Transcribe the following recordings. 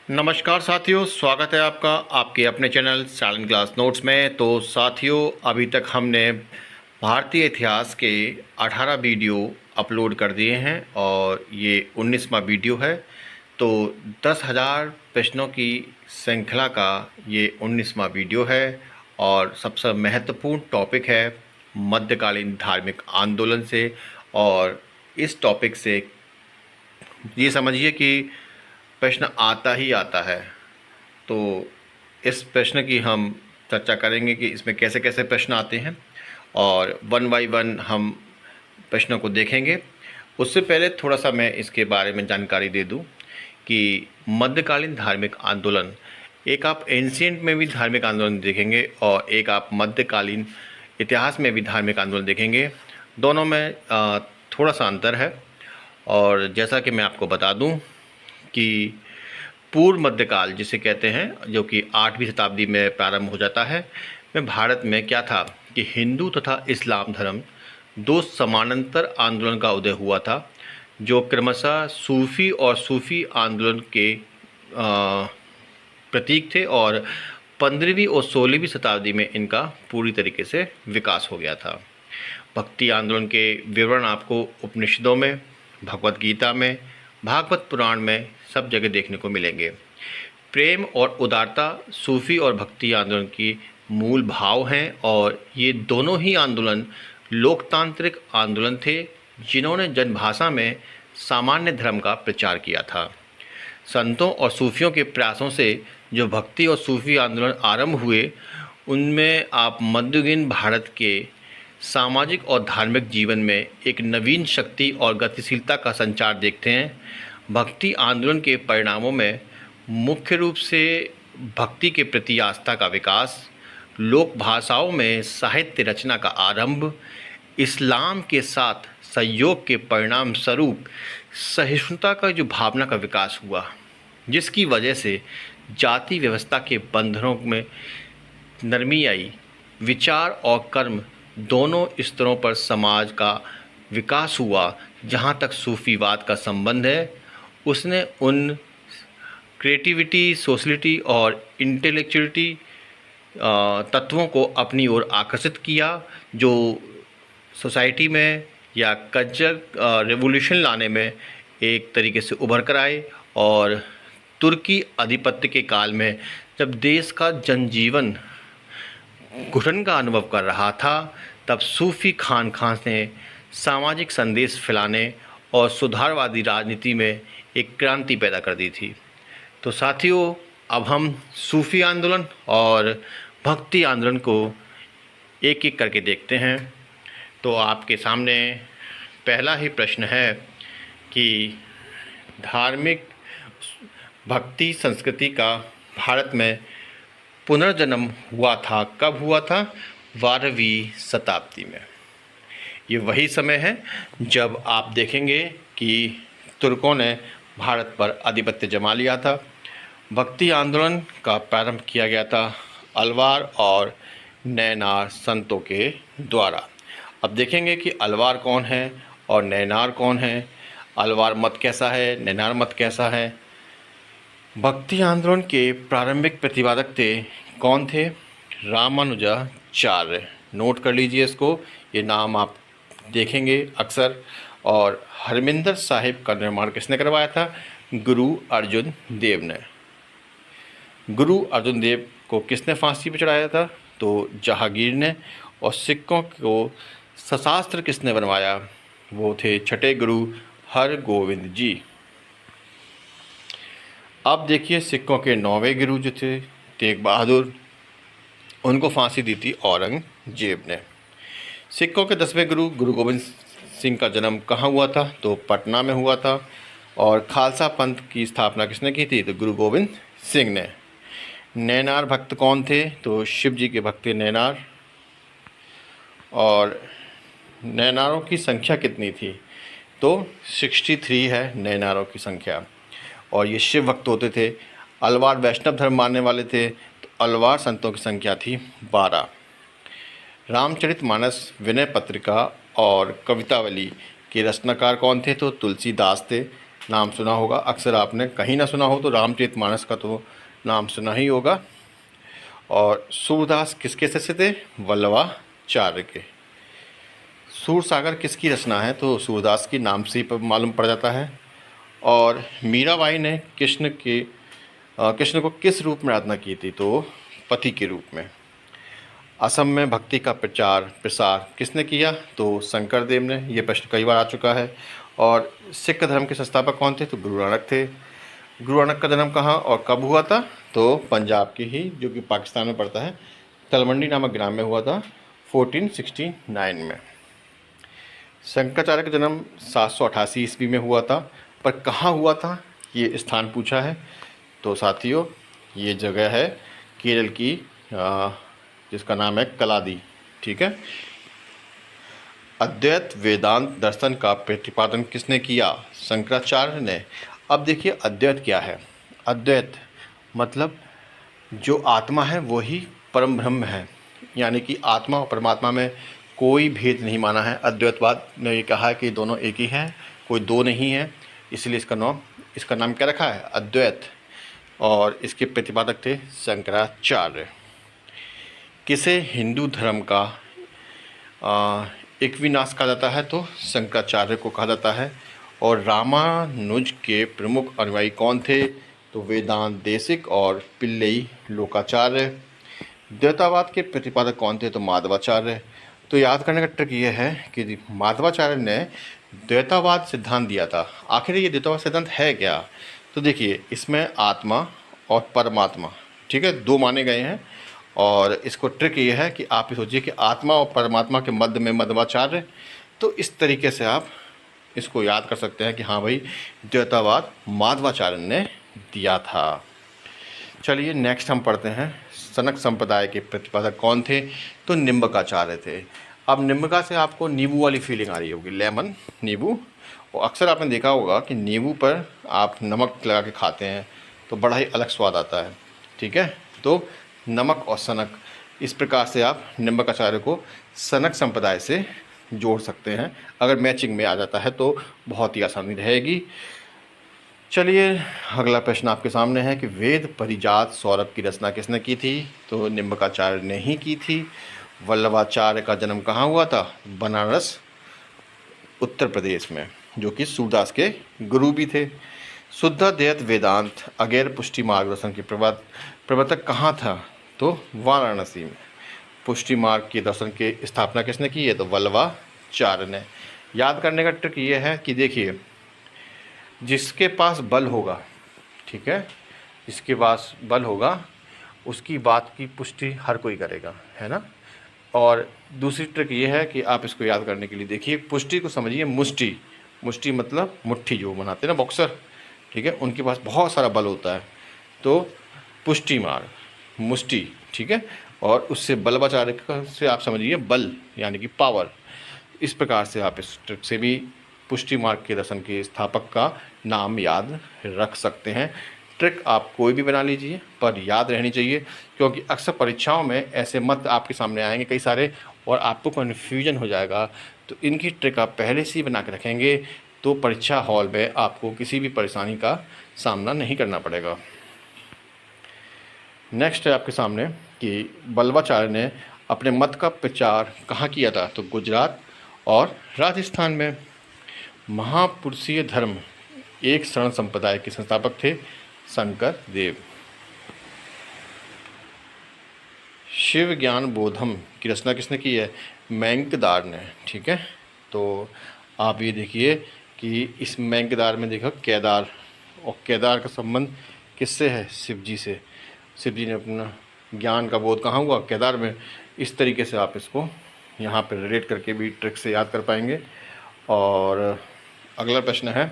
नमस्कार साथियों, स्वागत है आपका आपके अपने चैनल साइलेंट क्लास नोट्स में। तो साथियों, अभी तक हमने भारतीय इतिहास के 18 वीडियो अपलोड कर दिए हैं और ये 19वां वीडियो है। तो 10,000 प्रश्नों की श्रृंखला का ये 19वां वीडियो है और सबसे महत्वपूर्ण टॉपिक है मध्यकालीन धार्मिक आंदोलन से। और इस टॉपिक से ये समझिए कि प्रश्न आता ही आता है। तो इस प्रश्न की हम चर्चा करेंगे कि इसमें कैसे कैसे प्रश्न आते हैं और वन बाय वन हम प्रश्नों को देखेंगे। उससे पहले थोड़ा सा मैं इसके बारे में जानकारी दे दूं कि मध्यकालीन धार्मिक आंदोलन, एक आप एंशिएंट में भी धार्मिक आंदोलन देखेंगे और एक आप मध्यकालीन इतिहास में भी धार्मिक आंदोलन देखेंगे। दोनों में थोड़ा सा अंतर है। और जैसा कि मैं आपको बता दूं कि पूर्व मध्यकाल जिसे कहते हैं, जो कि 8वीं शताब्दी में प्रारंभ हो जाता है, में भारत में क्या था कि हिंदू तथा इस्लाम धर्म दो समानांतर आंदोलन का उदय हुआ था, जो क्रमशः सूफ़ी और सूफ़ी आंदोलन के प्रतीक थे। और 15वीं और 16वीं शताब्दी में इनका पूरी तरीके से विकास हो गया था। भक्ति आंदोलन के विवरण आपको उपनिषदों में, भगवत गीता में, भागवत पुराण में सब जगह देखने को मिलेंगे। प्रेम और उदारता सूफी और भक्ति आंदोलन की मूल भाव हैं और ये दोनों ही आंदोलन लोकतांत्रिक आंदोलन थे, जिन्होंने जनभाषा में सामान्य धर्म का प्रचार किया था। संतों और सूफियों के प्रयासों से जो भक्ति और सूफी आंदोलन आरंभ हुए, उनमें आप मध्ययुगीन भारत के सामाजिक और धार्मिक जीवन में एक नवीन शक्ति और गतिशीलता का संचार देखते हैं। भक्ति आंदोलन के परिणामों में मुख्य रूप से भक्ति के प्रति आस्था का विकास, लोक भाषाओं में साहित्य रचना का आरंभ, इस्लाम के साथ सहयोग के परिणाम स्वरूप सहिष्णुता का जो भावना का विकास हुआ, जिसकी वजह से जाति व्यवस्था के बंधनों में नरमी आई। विचार और कर्म दोनों स्तरों पर समाज का विकास हुआ। जहाँ तक सूफीवाद का संबंध है, उसने उन क्रिएटिविटी, सोशलिटी और इंटेलेक्चुअलिटी तत्वों को अपनी ओर आकर्षित किया, जो सोसाइटी में या कल्चर रेवोल्यूशन लाने में एक तरीके से उभर कर आए। और तुर्की आधिपत्य के काल में जब देश का जनजीवन घुटन का अनुभव कर रहा था, तब सूफी खान ने सामाजिक संदेश फैलाने और सुधारवादी राजनीति में एक क्रांति पैदा कर दी थी। तो साथियों, अब हम सूफी आंदोलन और भक्ति आंदोलन को एक एक करके देखते हैं। तो आपके सामने पहला ही प्रश्न है कि धार्मिक भक्ति संस्कृति का भारत में पुनर्जन्म हुआ था, कब हुआ था? 12वीं शताब्दी में। ये वही समय है जब आप देखेंगे कि तुर्कों ने भारत पर आधिपत्य जमा लिया था। भक्ति आंदोलन का प्रारंभ किया गया था अलवार और नैनार संतों के द्वारा। अब देखेंगे कि अलवार कौन है और नैनार कौन है, अलवार मत कैसा है, नैनार मत कैसा है। भक्ति आंदोलन के प्रारंभिक प्रतिपादक थे कौन थे? रामानुजाचार्य। नोट कर लीजिए इसको, ये नाम आप देखेंगे अक्सर। और हरमिंदर साहिब का निर्माण किसने करवाया था? गुरु अर्जुन देव ने। गुरु अर्जुन देव को किसने फांसी पर चढ़ाया था? तो जहांगीर ने। और सिक्कों को सशास्त्र किसने बनवाया? वो थे छठे गुरु हरगोविंद जी। अब देखिए, सिक्कों के 9वें गुरु जो थे तेग बहादुर, उनको फांसी दी थी औरंगजेब ने। सिक्कों के 10वें गुरु गुरु गोविंद सिंह का जन्म कहाँ हुआ था? तो पटना में हुआ था। और खालसा पंथ की स्थापना किसने की थी? तो गुरु गोविंद सिंह ने। नैनार भक्त कौन थे? तो शिव जी के भक्त थे नैनार। और नैनारों की संख्या कितनी थी? तो 63 है नैनारों की संख्या। और ये शिव भक्त होते थे। अलवार वैष्णव धर्म मानने वाले थे, तो अलवार संतों की संख्या थी 12। रामचरितमानस, विनय पत्रिका और कवितावली के रचनाकार कौन थे? तो तुलसीदास थे। नाम सुना होगा, अक्सर आपने कहीं ना सुना हो तो रामचरितमानस का तो नाम सुना ही होगा। और सूरदास किसके शिष्य थे? वल्लभाचार्य के। सूरसागर किसकी रचना है? तो सूरदास की, नाम से ही मालूम पड़ जाता है। और मीराबाई ने कृष्ण को किस रूप में आराधना की थी? तो पति के रूप में। असम में भक्ति का प्रचार प्रसार किसने किया? तो शंकर देव ने। ये प्रश्न कई बार आ चुका है। और सिख धर्म के संस्थापक कौन थे? तो गुरु नानक थे। गुरु नानक का जन्म कहाँ और कब हुआ था? तो पंजाब की ही, जो कि पाकिस्तान में पड़ता है, तलवंडी नामक ग्राम में हुआ था 1469 में। शंकराचार्य का जन्म 788 ईस्वी में हुआ था, पर कहाँ हुआ था ये स्थान पूछा है। तो साथियों, ये जगह है केरल की, जिसका नाम है कलादी। ठीक है। अद्वैत वेदांत दर्शन का प्रतिपादन किसने किया? शंकराचार्य ने। अब देखिए अद्वैत क्या है। अद्वैत मतलब जो आत्मा है वही परम ब्रह्म है, यानी कि आत्मा और परमात्मा में कोई भेद नहीं माना है। अद्वैतवाद ने ये कहा है कि दोनों एक ही हैं, कोई दो नहीं है, इसलिए इसका नाम क्या रखा है? अद्वैत। और इसके प्रतिपादक थे शंकराचार्य। किसे हिंदू धर्म का इक्विनाश कहा जाता है? तो शंकराचार्य को कहा जाता है। और रामानुज के प्रमुख अनुयायी कौन थे? तो वेदांत देशिक और पिल्लई लोकाचार्य। द्वैतावाद के प्रतिपादक कौन थे? तो माधवाचार्य। तो याद करने का ट्रिक ये है कि माधवाचार्य ने द्वैतावाद सिद्धांत दिया था। आखिर ये द्वैतावाद सिद्धांत है क्या? तो देखिए, इसमें आत्मा और परमात्मा, ठीक है, दो माने गए हैं। और इसको ट्रिक ये है कि आप ये सोचिए कि आत्मा और परमात्मा के मध्य में मध्वाचार्य। तो इस तरीके से आप इसको याद कर सकते हैं कि हाँ भाई, द्वैतावाद माधवाचार्य ने दिया था। चलिए नेक्स्ट हम पढ़ते हैं, सनक संप्रदाय के प्रतिपादक कौन थे? तो निम्बकाचार्य थे। अब निम्बका से आपको नींबू वाली फीलिंग आ रही होगी, लेमन, नींबू। और अक्सर आपने देखा होगा कि नींबू पर आप नमक लगा के खाते हैं तो बड़ा ही अलग स्वाद आता है। ठीक है, तो नमक और सनक, इस प्रकार से आप निम्बकाचार्य को सनक संप्रदाय से जोड़ सकते हैं। अगर मैचिंग में आ जाता है तो बहुत ही आसानी रहेगी। चलिए अगला प्रश्न आपके सामने है कि वेद परिजात सौरभ की रचना किसने की थी? तो निम्बकाचार्य ने ही की थी। वल्लभाचार्य का जन्म कहाँ हुआ था? बनारस, उत्तर प्रदेश में, जो कि सूरदास के गुरु भी थे। शुद्धाद्वैत वेदांत अगैर पुष्टि मार्गदर्शन के प्रवर्तक कहाँ था? तो वाराणसी में। पुष्टि मार्ग के दर्शन की स्थापना किसने की है? तो वल्लभाचार्य ने। याद करने का ट्रिक ये है कि देखिए, जिसके पास बल होगा, ठीक है, जिसके पास बल होगा उसकी बात की पुष्टि हर कोई करेगा, है ना। और दूसरी ट्रिक ये है कि आप इसको याद करने के लिए देखिए, पुष्टि को समझिए मुष्टि। मुष्टि मतलब मुट्ठी जो बनाते हैं ना बॉक्सर, ठीक है, उनके पास बहुत सारा बल होता है। तो पुष्टि मार्ग, मुष्टि, ठीक है, और उससे बल्लभाचार्य से आप समझिए बल यानी कि पावर। इस प्रकार से आप इस ट्रिक से भी पुष्टि मार्ग के दर्शन के स्थापक का नाम याद रख सकते हैं। ट्रिक आप कोई भी बना लीजिए, पर याद रहनी चाहिए, क्योंकि अक्सर परीक्षाओं में ऐसे मत आपके सामने आएंगे कई सारे और आपको कन्फ्यूजन हो जाएगा। तो इनकी ट्रिक आप पहले से ही बना के रखेंगे तो परीक्षा हॉल में आपको किसी भी परेशानी का सामना नहीं करना पड़ेगा। नेक्स्ट है आपके सामने कि वल्लभाचार्य ने अपने मत का प्रचार कहाँ किया था? तो गुजरात और राजस्थान में। महापुरुषीय धर्म एक शरण संप्रदाय के संस्थापक थे शंकर देव। शिव ज्ञान बोधम की रचना किसने की है? मैंकदार ने। ठीक है, तो आप ये देखिए कि इस मैंकदार में देखो केदार, और केदार का संबंध किससे है? शिव जी से। शिव जी ने अपना ज्ञान का बोध कहाँ हुआ? केदार में। इस तरीके से आप इसको यहाँ पर रिलेट करके भी ट्रिक से याद कर पाएंगे। और अगला प्रश्न है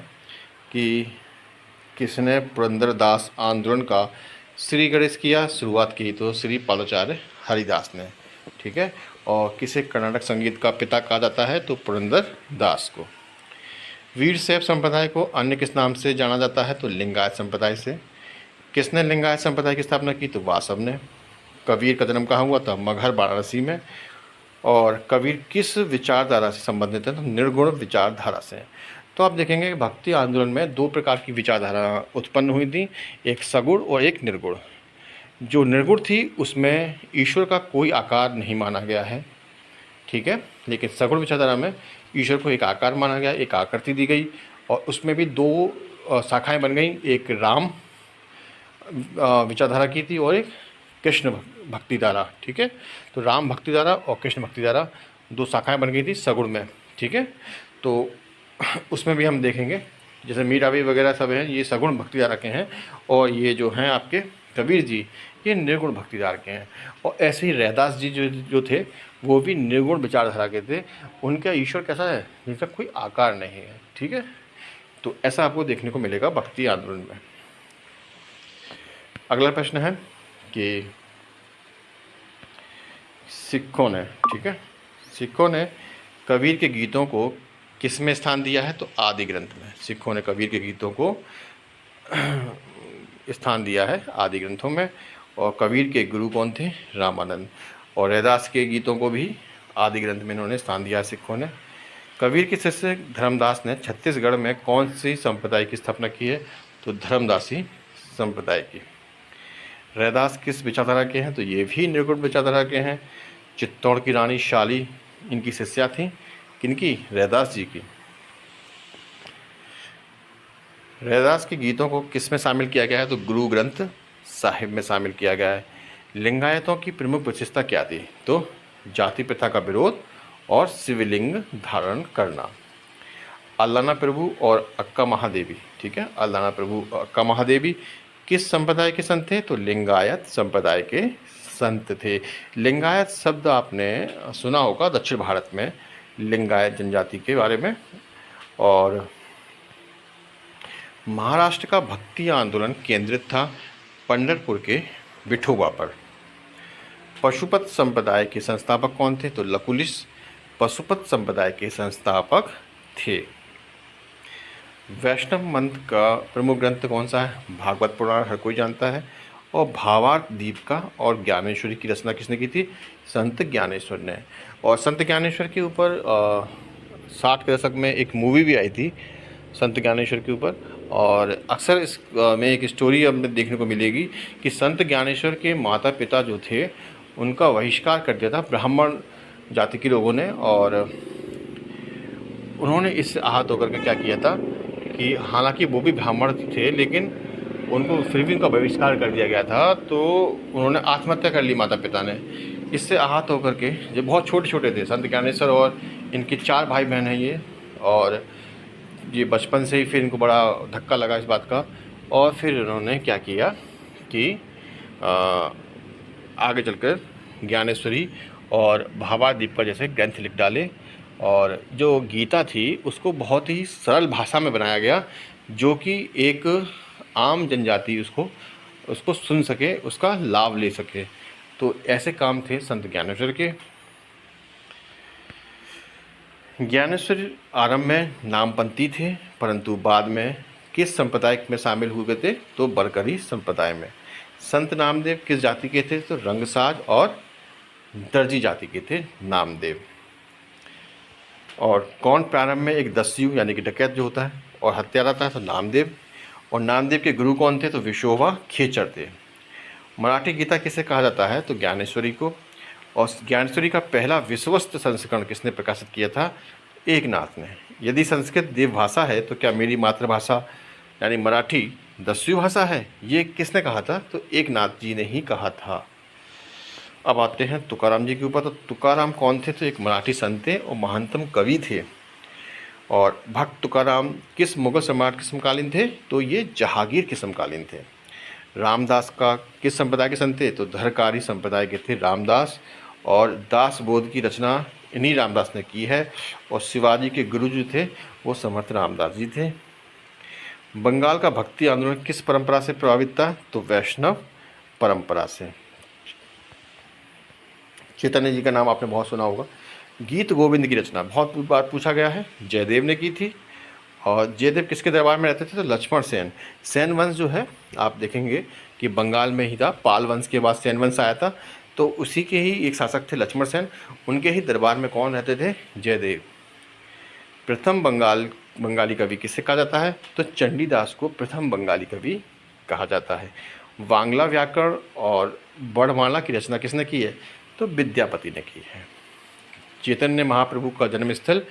कि किसने पुरंदरदास आंदोलन का श्री गणेश किया, शुरुआत की? तो श्री पादाचार्य हरिदास ने। ठीक है, और किसे कर्नाटक संगीत का पिता कहा जाता है? तो पुरंदरदास को। वीरशैव संप्रदाय को अन्य किस नाम से जाना जाता है? तो लिंगायत संप्रदाय से। किसने लिंगायत संप्रदाय की स्थापना की? तो वासव ने। कबीर का जन्म कहाँ हुआ था? मगहर, वाराणसी में। और कबीर किस विचारधारा से संबंधित है? तो निर्गुण विचारधारा से। तो आप देखेंगे कि भक्ति आंदोलन में दो प्रकार की विचारधारा उत्पन्न हुई थी, एक सगुण और एक निर्गुण। जो निर्गुण थी उसमें ईश्वर का कोई आकार नहीं माना गया है, ठीक है, लेकिन सगुण विचारधारा में ईश्वर को एक आकार माना गया, एक आकृति दी गई, और उसमें भी दो शाखाएं बन गई, एक राम विचारधारा की थी और एक कृष्ण भक्ति धारा, ठीक है। तो राम भक्ति धारा और कृष्ण भक्ति धारा दो शाखाएं बन गई थी सगुण में, ठीक है। तो उसमें भी हम देखेंगे जैसे मीराबाई वगैरह सब हैं ये सगुण भक्ति धारा के हैं, और ये जो हैं आपके कबीर जी ये निर्गुण भक्ति धारा के हैं। और ऐसे ही रैदास जी जो थे वो भी निर्गुण विचारधारा के थे। उनका ईश्वर कैसा है, जिसका कोई आकार नहीं है, ठीक है। तो ऐसा आपको देखने को मिलेगा भक्ति आंदोलन में। अगला प्रश्न है कि सिखों ने, ठीक है, सिखों ने कबीर के गीतों को किस में स्थान दिया है, तो आदि ग्रंथ में। सिखों ने कबीर के गीतों को स्थान दिया है आदि ग्रंथों में। और कबीर के गुरु कौन थे, रामानंद। और रैदास के गीतों को भी आदि ग्रंथ में इन्होंने स्थान दिया है सिखों ने। कबीर के शिष्य धर्मदास ने छत्तीसगढ़ में कौन सी संप्रदाय की स्थापना की है, तो धर्मदासी संप्रदाय की। रैदास किस विचारधारा के हैं, तो ये भी निर्गुण विचारधारा के हैं। चित्तौड़ की रानी शाली इनकी शिष्या थी, किनकी, रैदास जी की। रैदास के गीतों को किस में शामिल किया गया है, तो गुरु ग्रंथ साहिब में शामिल किया गया है। लिंगायतों की प्रमुख विशेषता क्या थी, तो जाति प्रथा का विरोध और शिवलिंग धारण करना। अल्लाना प्रभु और अक्का महादेवी, ठीक है, अल्लाना प्रभु और अक्का महादेवी किस संप्रदाय के संत थे, तो लिंगायत संप्रदाय के संत थे। लिंगायत शब्द आपने सुना होगा दक्षिण भारत में लिंगायत जनजाति के बारे में। और महाराष्ट्र का भक्ति आंदोलन केंद्रित था पंढरपुर के विठोबा पर। पशुपत संप्रदाय के संस्थापक कौन थे, तो लकुलिश पशुपत संप्रदाय के संस्थापक थे। वैष्णव मंत्र का प्रमुख ग्रंथ कौन सा है, भागवत पुराण हर कोई जानता है। और भावार्थ दीपिका और ज्ञानेश्वरी की रचना किसने की थी, संत ज्ञानेश्वर ने। और संत ज्ञानेश्वर के ऊपर 60 के दशक में एक मूवी भी आई थी संत ज्ञानेश्वर के ऊपर। और अक्सर इस में एक स्टोरी हमें देखने को मिलेगी कि संत ज्ञानेश्वर के माता पिता जो थे उनका बहिष्कार कर दिया था ब्राह्मण जाति के लोगों ने। और उन्होंने इससे आहत होकर के क्या किया था कि हालांकि वो भी ब्राह्मण थे लेकिन उनको फिर भी उनका बहिष्कार कर दिया गया था, तो उन्होंने आत्महत्या कर ली माता पिता ने। इससे आहत होकर के, जब बहुत छोटे छोटे थे संत ज्ञानेश्वर और इनके 4 भाई बहन हैं ये, और ये बचपन से ही फिर इनको बड़ा धक्का लगा इस बात का। और फिर उन्होंने क्या किया कि आगे चलकर ज्ञानेश्वरी और भावादीपिका जैसे ग्रंथ लिख डाले। और जो गीता थी उसको बहुत ही सरल भाषा में बनाया गया, जो कि एक आम जनजाति उसको सुन सके, उसका लाभ ले सके। तो ऐसे काम थे संत ज्ञानेश्वर के। ज्ञानेश्वर आरंभ में नामपंथी थे, परंतु बाद में किस संप्रदाय में शामिल हुए थे, तो बरकरी संप्रदाय में। संत नामदेव किस जाति के थे, तो रंगसाज और दर्जी जाति के थे नामदेव। और कौन प्रारंभ में एक दस्यु यानी कि डकैत जो होता है और हत्यारा था, तो नामदेव। और नामदेव के गुरु कौन थे, तो विशोबा खेचर थे। मराठी गीता किसे कहा जाता है, तो ज्ञानेश्वरी को। और ज्ञानेश्वरी का पहला विश्वस्त संस्करण किसने प्रकाशित किया था, एकनाथ ने। यदि संस्कृत देव भाषा है तो क्या मेरी मातृभाषा यानी मराठी दस्यु भाषा है, ये किसने कहा था, तो एकनाथ जी ने ही कहा था। अब आते हैं तुकाराम जी के ऊपर। तो तुकाराम कौन थे, तो एक मराठी संत थे और महानतम कवि थे। और भक्त तुकाराम किस मुगल सम्राट के समकालीन थे, तो ये जहांगीर के समकालीन थे। रामदास का किस संप्रदाय के संत थे, तो धरकारी संप्रदाय के थे रामदास। और दास बोध की रचना इन्हीं रामदास ने की है। और शिवाजी के गुरु जो थे वो समर्थ रामदास जी थे। बंगाल का भक्ति आंदोलन किस परंपरा से प्रभावित था, तो वैष्णव परंपरा से। चैतन्य जी का नाम आपने बहुत सुना होगा। गीत गोविंद की रचना बहुत बार पूछा गया है, जयदेव ने की थी। और जयदेव किसके दरबार में रहते थे, तो लक्ष्मण सेन। सेन वंश जो है आप देखेंगे कि बंगाल में ही था, पाल वंश के बाद सेन वंश आया था, तो उसी के ही एक शासक थे लक्ष्मण सेन। उनके ही दरबार में कौन रहते थे, जयदेव। प्रथम बंगाल बंगाली कवि किसे कहा जाता है? तो चंडीदास को प्रथम बंगाली कवि कहा जाता है। वांग्ला व्याकरण और वर्णमाला की रचना किसने की है? तो विद्यापति ने की है। चैतन्य महाप्रभु का जन्मस्थल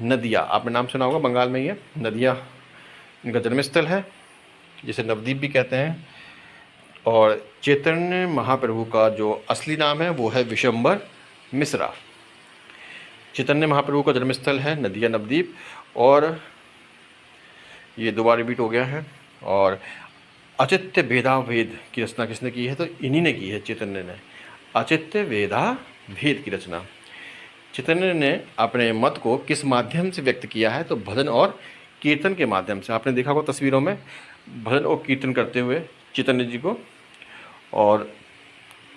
नदिया, आपने नाम सुना होगा, बंगाल में ही है नदिया, इनका जन्मस्थल है, जिसे नवद्वीप भी कहते हैं। और चैतन्य महाप्रभु का जो असली नाम है वो है विशंबर मिश्रा। चैतन्य महाप्रभु का जन्मस्थल है नदिया नवद्वीप, और ये दोबारा रिपीट हो गया है। और अचित्य भेदा भेद की रचना किसने की है? तो इन्हीं ने की है, चैतन्य ने। अचित्य भेदा भेद की रचना चैतन्य ने अपने मत को किस माध्यम से व्यक्त किया है? तो भजन और कीर्तन के माध्यम से। आपने देखा होगा तस्वीरों में भजन और कीर्तन करते हुए चैतन्य जी को। और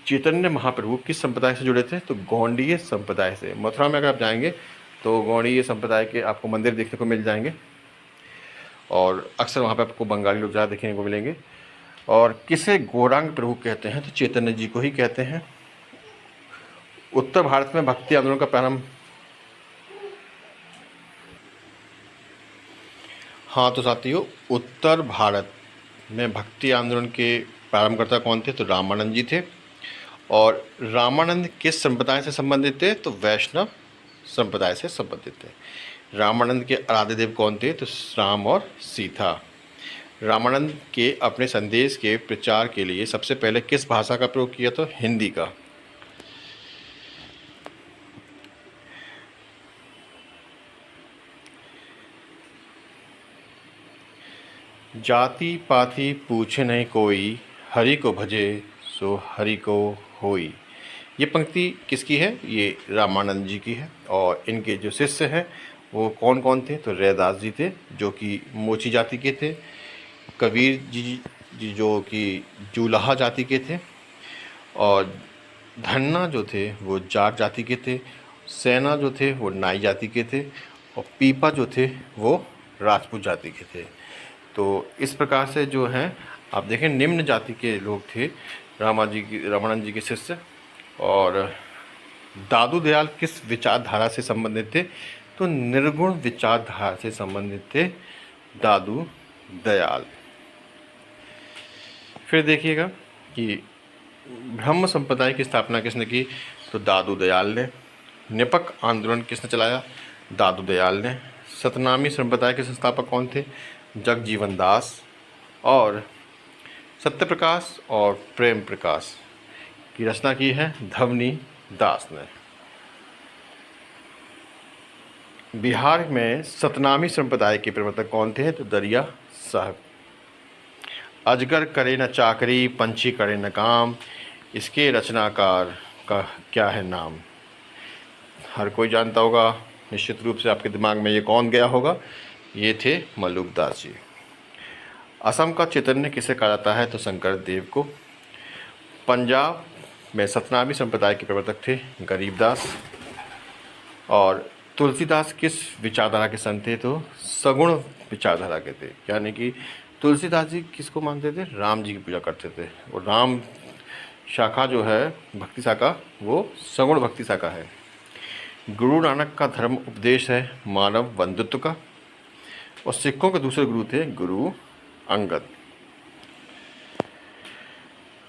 चैतन्य महाप्रभु किस संप्रदाय से जुड़े थे? तो गौड़ीय संप्रदाय से। मथुरा में अगर आप जाएंगे तो गौड़ीय संप्रदाय के आपको मंदिर देखने को मिल जाएंगे, और अक्सर वहाँ पे आपको बंगाली लोग ज़्यादा देखने को मिलेंगे। और किसे गौरांग प्रभु कहते हैं? तो चैतन्य जी को ही कहते हैं। उत्तर भारत में भक्ति आंदोलन का प्रारंभ, हाँ तो साथियों, उत्तर भारत में भक्ति आंदोलन के प्रारंभकर्ता कौन थे? तो रामानंद जी थे। और रामानंद किस संप्रदाय से संबंधित थे? तो वैष्णव संप्रदाय से संबंधित थे। रामानंद के आराध्य देव कौन थे? तो राम और सीता। रामानंद के अपने संदेश के प्रचार के लिए सबसे पहले किस भाषा का प्रयोग किया? तो हिंदी का। जाति पाति पूछे नहीं कोई, हरि को भजे सो हरि को होई। ये पंक्ति किसकी है? ये रामानंद जी की है। और इनके जो शिष्य हैं वो कौन कौन थे? तो रैदास जी थे, जो कि मोची जाति के थे। कबीर जी जो कि जूलाहा जाति के थे। और धन्ना जो थे वो जाट जाति के थे। सेना जो थे वो नाई जाति के थे। और पीपा जो थे वो राजपूत जाति के थे। तो इस प्रकार से जो हैं आप देखें, निम्न जाति के लोग थे रामानंद जी के शिष्य। और दादू दयाल किस विचारधारा से संबंधित थे? तो निर्गुण विचारधारा से संबंधित थे दादू दयाल। फिर देखिएगा कि ब्रह्म संप्रदाय की स्थापना किसने की? तो दादू दयाल ने। निपक आंदोलन किसने चलाया? दादू दयाल ने। सतनामी संप्रदाय के संस्थापक कौन थे? जगजीवन दास। और सत्यप्रकाश और प्रेम प्रकाश की रचना की है धवनी दास ने। बिहार में सतनामी संप्रदाय के प्रवर्तक कौन थे? तो दरिया साहब। अजगर करे न चाकरी, पंछी करे न काम, इसके रचनाकार का क्या है नाम? हर कोई जानता होगा निश्चित रूप से, आपके दिमाग में ये कौन गया होगा? ये थे मलुकदास जी। असम का चैतन्य किसे कहा जाता है? तो शंकर देव को। पंजाब में सतनामी संप्रदाय के प्रवर्तक थे गरीबदास। और तुलसीदास किस विचारधारा के संत थे? तो सगुण विचारधारा के थे। यानी कि तुलसीदास जी किसको मानते थे? राम जी की पूजा करते थे। और राम शाखा जो है भक्ति शाखा, वो सगुण भक्ति शाखा है। गुरु नानक का धर्म उपदेश है मानव बंधुत्व का। और सिखों के दूसरे गुरु थे गुरु अंगद।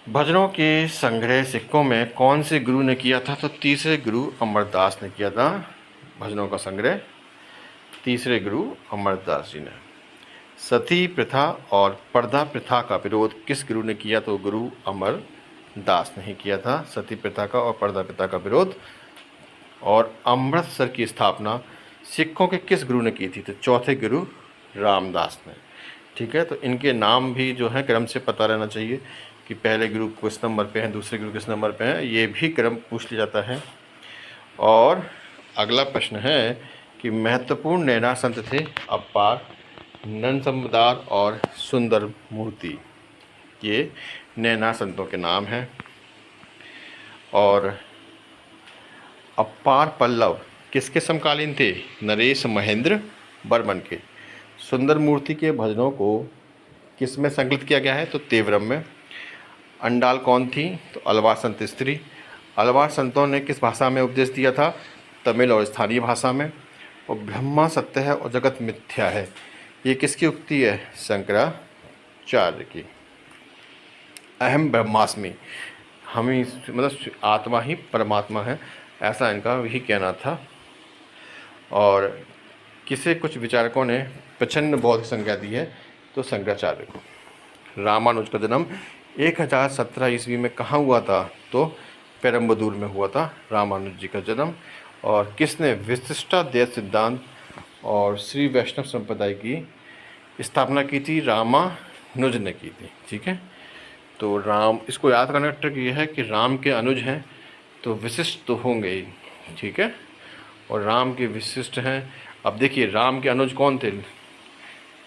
भजनों के संग्रह सिखों में कौन से गुरु ने किया था? तो तीसरे गुरु अमरदास ने किया था। भजनों का संग्रह तीसरे गुरु अमरदास जी ने। सती प्रथा और पर्दा प्रथा का विरोध किस गुरु ने किया? तो गुरु अमरदास ने ही किया था सती प्रथा का और पर्दा प्रथा का विरोध। और अमृतसर की स्थापना सिखों के किस गुरु ने की थी? तो चौथे गुरु रामदास ने। ठीक है, तो इनके नाम भी जो है क्रम से पता रहना चाहिए कि पहले गुरु किस नंबर पे हैं, दूसरे गुरु किस नंबर पे हैं, ये भी क्रम पूछ लिया जाता है। और अगला प्रश्न है कि महत्वपूर्ण नैना संत थे अपार, नंदसमुदार और सुंदर मूर्ति। ये नैना संतों के नाम हैं। और अपार पल्लव किसके समकालीन थे? नरेश महेंद्र बर्मन के। सुंदर मूर्ति के भजनों को किस में संकलित किया गया है? तो तेवरम में। अंडाल कौन थी? तो अलवार संत स्त्री। अलवार संतों ने किस भाषा में उपदेश दिया था? तमिल और स्थानीय भाषा में। और ब्रह्मा सत्य है और जगत मिथ्या है। ये किसकी उक्ति है? शंकराचार्य की। अहम ब्रह्मास्मि, हम ही मतलब आत्मा ही परमात्मा है, ऐसा इनका यही कहना था। और किसे कुछ विचारकों ने प्रचंड बौद्ध संज्ञा दी है, तो शंकराचार्य को। रामानुज का जन्म 1017 ईस्वी में कहाँ हुआ था? तो पेरम्बदूर में हुआ था रामानुज जी का जन्म। और किसने विशिष्टाद्वैत सिद्धांत और श्री वैष्णव संप्रदाय की स्थापना की थी? रामानुज ने की थी। ठीक है, तो राम, इसको याद करने का ट्रिक ये है कि राम के अनुज हैं तो विशिष्ट तो होंगे ही। ठीक है, और राम के विशिष्ट हैं। अब देखिए, राम के अनुज कौन थे?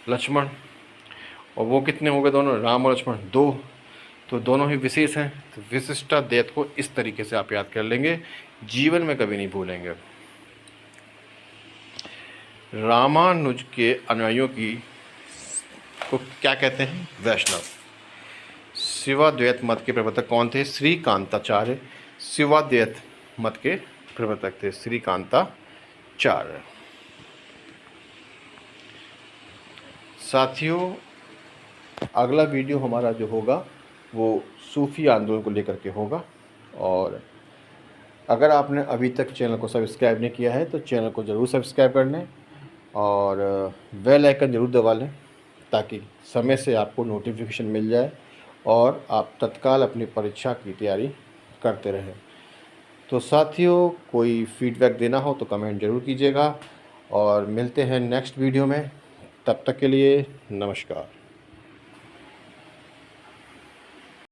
लक्ष्मण। और वो कितने हो गए दोनों? राम और लक्ष्मण, दो। तो दोनों ही विशेष हैं। तो विशिष्टाद्वैत को इस तरीके से आप याद कर लेंगे, जीवन में कभी नहीं भूलेंगे। रामानुज के अनुयायियों की को क्या कहते हैं? वैष्णव। शिवाद्वैत मत के प्रवर्तक कौन थे? श्रीकांताचार्य शिवाद्वैत मत के प्रवर्तक थे, श्रीकांताचार्य। साथियों, अगला वीडियो हमारा जो होगा वो सूफी आंदोलन को लेकर के होगा। और अगर आपने अभी तक चैनल को सब्सक्राइब नहीं किया है तो चैनल को ज़रूर सब्सक्राइब कर लें और बेल आइकन ज़रूर दबा लें, ताकि समय से आपको नोटिफिकेशन मिल जाए और आप तत्काल अपनी परीक्षा की तैयारी करते रहें। तो साथियों, कोई फीडबैक देना हो तो कमेंट ज़रूर कीजिएगा और मिलते हैं नेक्स्ट वीडियो में। तब तक के लिए नमस्कार।